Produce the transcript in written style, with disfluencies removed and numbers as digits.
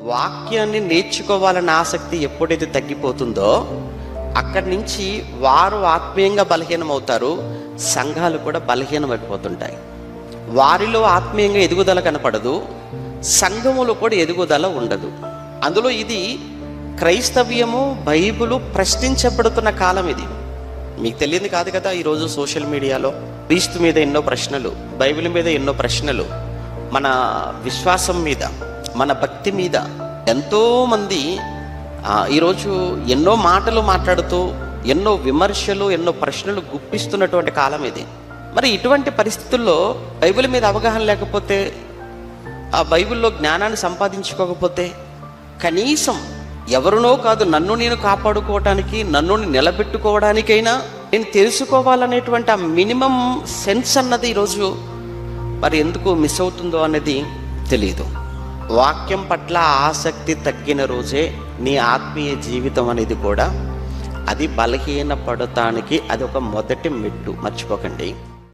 వాక్యాన్ని నేర్చుకోవాలన్న ఆసక్తి ఎప్పుడైతే తగ్గిపోతుందో అక్కడి నుంచి వారు ఆత్మీయంగా బలహీనమవుతారు, సంఘాలు కూడా బలహీనమైపోతుంటాయి. వారిలో ఆత్మీయంగా ఎదుగుదల కనపడదు, సంఘములో కూడా ఎదుగుదల ఉండదు. అందులో ఇది క్రైస్తవ్యము, బైబిలు ప్రశ్నించబడుతున్న కాలం ఇది. మీకు తెలియదు కాదు కదా, ఈరోజు సోషల్ మీడియాలో క్రీస్తు మీద ఎన్నో ప్రశ్నలు, బైబిల్ మీద ఎన్నో ప్రశ్నలు, మన విశ్వాసం మీద, మన భక్తి మీద ఎంతోమంది ఈరోజు ఎన్నో మాటలు మాట్లాడుతూ ఎన్నో విమర్శలు, ఎన్నో ప్రశ్నలు గుప్పిస్తున్నటువంటి కాలం ఇది. మరి ఇటువంటి పరిస్థితుల్లో బైబిల్ మీద అవగాహన లేకపోతే, ఆ బైబిల్లో జ్ఞానాన్ని సంపాదించుకోకపోతే, కనీసం ఎవరినో కాదు నన్ను నేను కాపాడుకోవటానికి, నన్ను నిలబెట్టుకోవడానికైనా నేను తెలుసుకోవాలనేటువంటి ఆ మినిమం సెన్స్ అన్నది ఈరోజు మరి ఎందుకు మిస్ అవుతుందో అనేది తెలియదు. వాక్యం పట్ల ఆసక్తి తగ్గిన రోజే నీ ఆత్మీయ జీవితం అనేది కూడా అది బలహీనపడటానికి అది ఒక మొదటి మెట్టు, మర్చిపోకండి.